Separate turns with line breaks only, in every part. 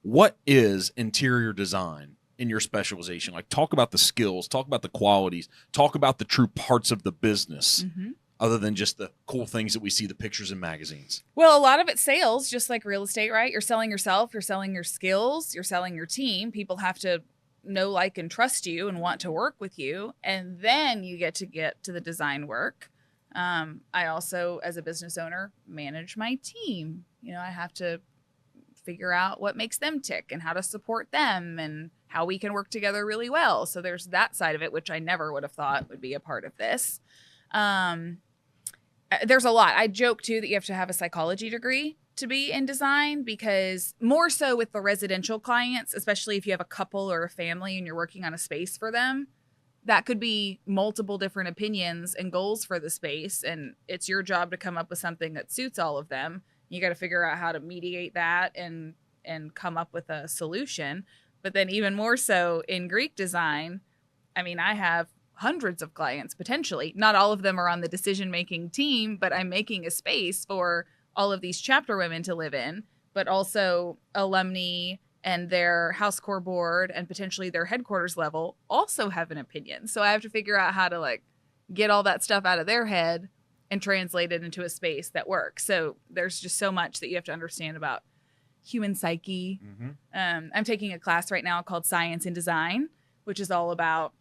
what is interior design in your specialization? Like, talk about the skills, talk about the qualities, talk about the true parts of the business, other than just the cool things that we see, the pictures in magazines.
Well, a lot of it's sales, just like real estate, right? You're selling yourself, you're selling your skills, you're selling your team. People have to know, like, and trust you and want to work with you. And then you get to the design work. I also, as a business owner, manage my team. I have to figure out what makes them tick and how to support them and how we can work together really well. So there's that side of it, which I never would have thought would be a part of this. There's a lot. I joke too that you have to have a psychology degree to be in design, because more so with the residential clients, especially if you have a couple or a family and you're working on a space for them, that could be multiple different opinions and goals for the space. And it's your job to come up with something that suits all of them. You got to figure out how to mediate that and come up with a solution. But then even more so in Greek design, I mean, I have hundreds of clients potentially. Not all of them are on the decision-making team, but I'm making a space for all of these chapter women to live in, but also alumni and their house core board and potentially their headquarters level also have an opinion. So I have to figure out how to get all that stuff out of their head and translate it into a space that works. So there's just so much that you have to understand about human psyche. I'm taking a class right now called Science in Design, which is all about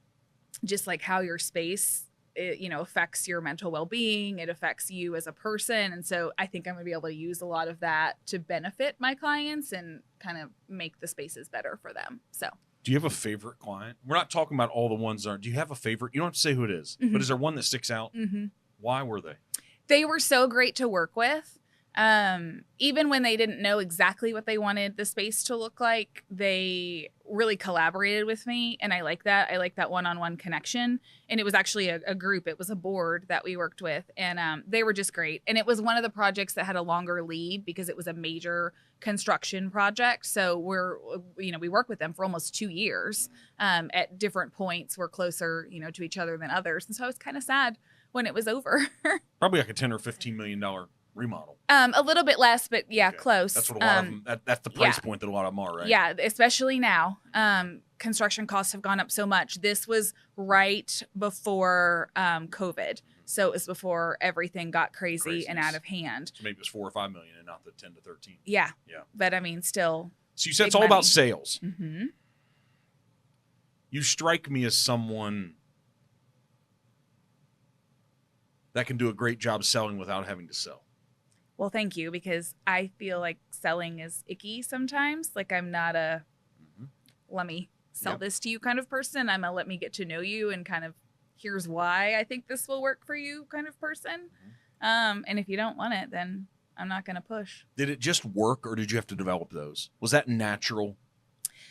just like how your space, affects your mental well-being. It affects you as a person. And so I think I'm going to be able to use a lot of that to benefit my clients and kind of make the spaces better for them. So
do you have a favorite client? We're not talking about all the ones that are. Do you have a favorite? You don't have to say who it is, but is there one that sticks out? Why were they?
They were so great to work with. Even when they didn't know exactly what they wanted the space to look like, they really collaborated with me. And I like that. I like that one-on-one connection. And it was actually a group. It was a board that we worked with, and they were just great. And it was one of the projects that had a longer lead because it was a major construction project. So we worked with them for almost 2 years. At different points, we're closer, to each other than others. And so I was kind of sad when it was over.
Probably like a $10 or $15 million remodel.
A little bit less, but yeah, okay. Close.
That's what a lot of them, that's the price point that a lot of them are, right?
Yeah, especially now. Construction costs have gone up so much. This was right before COVID. So it was before everything got crazy and out of hand.
So maybe it was 4 or 5 million and not the 10 to 13.
Yeah. But I mean, still.
So you said it's all about sales.
Mm-hmm.
You strike me as someone that can do a great job selling without having to sell.
Well, thank you, because I feel like selling is icky sometimes. Like, I'm not a let me sell this to you kind of person. I'm a let me get to know you and kind of here's why I think this will work for you kind of person. And if you don't want it, then I'm not going to push.
Did it just work, or did you have to develop those? Was that natural?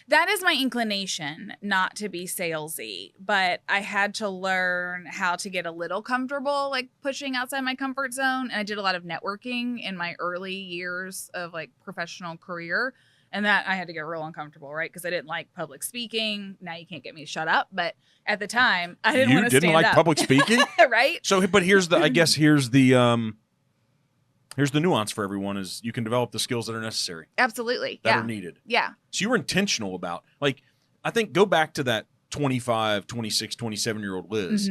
That is my inclination, not to be salesy, but I had to learn how to get a little comfortable, like pushing outside my comfort zone. And I did a lot of networking in my early years of like professional career. And that I had to get real uncomfortable, right? Because I didn't like public speaking. Now you can't get me to shut up. But at the time, I didn't want to stand up.
You didn't like public speaking?
Right?
So, but here's the nuance for everyone is you can develop the skills that are necessary.
Absolutely.
That are needed.
Yeah.
So you were intentional about, like, I think go back to that 25, 26, 27-year-old Liz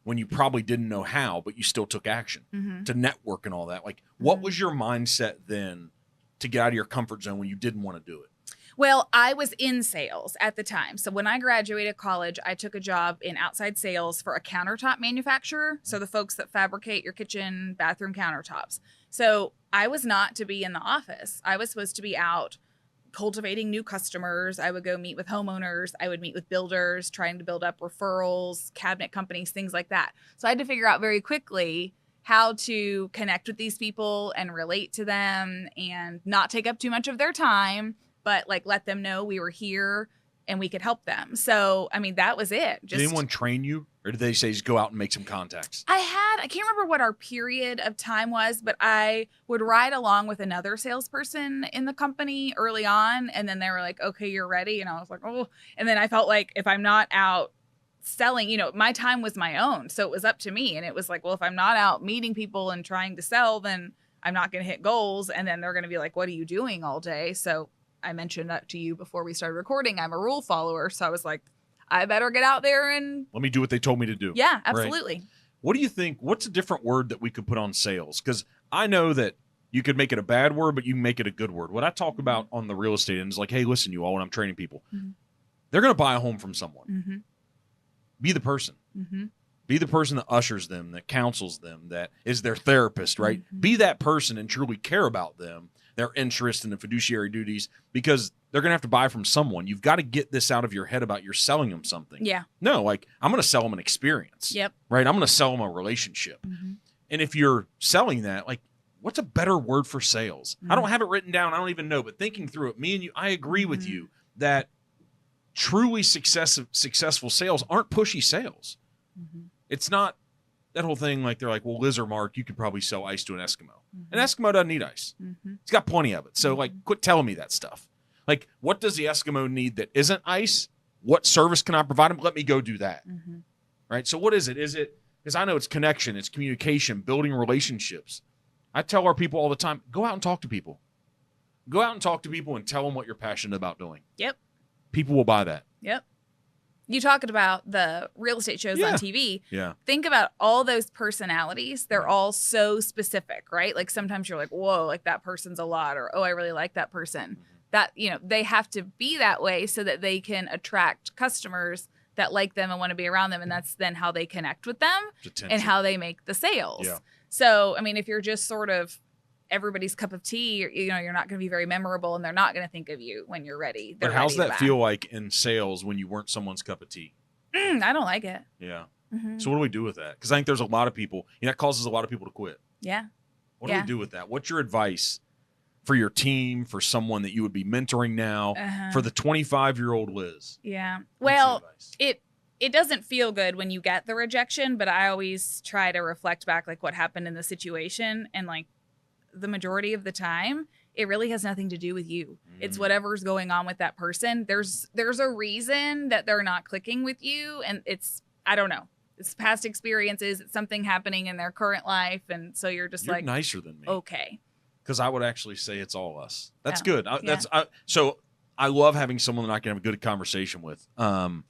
when you probably didn't know how, but you still took action to network and all that. Like, what was your mindset then to get out of your comfort zone when you didn't want to do it?
Well, I was in sales at the time. So when I graduated college, I took a job in outside sales for a countertop manufacturer. So the folks that fabricate your kitchen, bathroom countertops. So I was not to be in the office. I was supposed to be out cultivating new customers. I would go meet with homeowners. I would meet with builders, trying to build up referrals, cabinet companies, things like that. So I had to figure out very quickly how to connect with these people and relate to them and not take up too much of their time, but like let them know we were here and we could help them. So, I mean, that was it.
Did anyone train you, or did they say just go out and make some contacts?
I can't remember what our period of time was, but I would ride along with another salesperson in the company early on. And then they were like, okay, you're ready. And I was like, oh, and then I felt like if I'm not out selling, my time was my own. So it was up to me. And it was like, well, if I'm not out meeting people and trying to sell, then I'm not going to hit goals. And then they're going to be like, what are you doing all day? So I mentioned that to you before we started recording. I'm a rule follower. So I was like, I better get out there and
let me do what they told me to do.
Yeah, absolutely.
Right? What do you think? What's a different word that we could put on sales? Because I know that you could make it a bad word, but you can make it a good word. What I talk about on the real estate end is like, hey, listen, you all, when I'm training people, they're going to buy a home from someone. Be the person. Be the person that ushers them, that counsels them, that is their therapist, right? Be that person and truly care about them, their interests and the fiduciary duties, because they're going to have to buy from someone. You've got to get this out of your head about you're selling them something.
Yeah.
No, like I'm going to sell them an experience.
Yep.
Right? I'm going to sell them a relationship. And if you're selling that, like, what's a better word for sales? I don't have it written down. I don't even know. But thinking through it, me and you, I agree with you that truly successful sales aren't pushy sales. It's not that whole thing like they're like, well, Liz or Mark, you could probably sell ice to an Eskimo. An Eskimo doesn't need ice. He's got plenty of it. So, like, quit telling me that stuff. Like, what does the Eskimo need that isn't ice? What service can I provide him? Let me go do that. Right? So what is it? Is it, because I know it's connection, it's communication, building relationships. I tell our people all the time, go out and talk to people. Go out and talk to people and tell them what you're passionate about doing.
Yep.
People will buy that.
Yep. You talking about the real estate shows on TV.
Yeah.
Think about all those personalities. They're all so specific, right? Like sometimes you're like, whoa, like that person's a lot, or, oh, I really like that person. That, you know, they have to be that way so that they can attract customers that like them and want to be around them. And that's then how they connect with them and how they make the sales.
Yeah.
So, I mean, if you're just sort of everybody's cup of tea, you know, you're not going to be very memorable and they're not going to think of you when you're ready.
But how's that feel like in sales when you weren't someone's cup of tea?
I don't like it.
Yeah. So what do we do with that? Because I think there's a lot of people, you know, that causes a lot of people to quit.
Yeah.
What do we do with that? What's your advice for your team, for someone that you would be mentoring now, for the 25-year-old Liz?
Yeah. Well, it doesn't feel good when you get the rejection, but I always try to reflect back like what happened in the situation, and like the majority of the time it really has nothing to do with you. It's whatever's going on with that person. There's a reason that they're not clicking with you, and it's, I don't know, it's past experiences, it's something happening in their current life, and so you're like
nicer than me.
Okay.
Because I would actually say it's all us. That's good. So I love having someone that I can have a good conversation with. So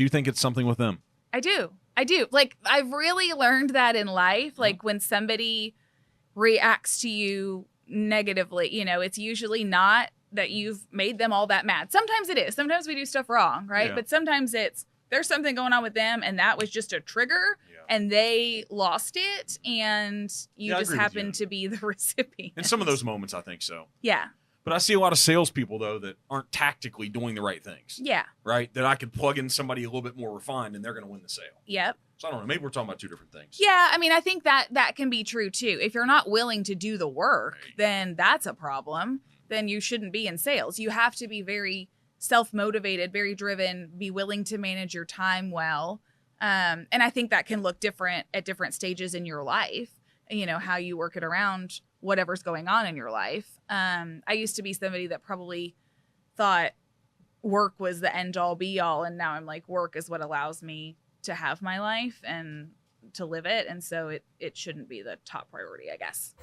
you think it's something with them?
I do. Like, I've really learned that in life. Like, when somebody reacts to you negatively, you know, it's usually not that you've made them all that mad. Sometimes it is. Sometimes we do stuff wrong, right? Yeah. But sometimes there's something going on with them, and that was just a trigger, and they lost it, and you just happen to be the recipient.
In some of those moments, I think so.
Yeah.
But I see a lot of salespeople, though, that aren't tactically doing the right things.
Yeah.
Right? That I could plug in somebody a little bit more refined, and they're going to win the sale.
Yep.
So I don't know. Maybe we're talking about two different things.
Yeah. I mean, I think that can be true, too. If you're not willing to do the work, then that's a problem. Then you shouldn't be in sales. You have to be very self-motivated, very driven, be willing to manage your time well. And I think that can look different at different stages in your life, you know, how you work it around whatever's going on in your life. I used to be somebody that probably thought work was the end all be all. And now I'm like, work is what allows me to have my life and to live it. And so it shouldn't be the top priority, I guess.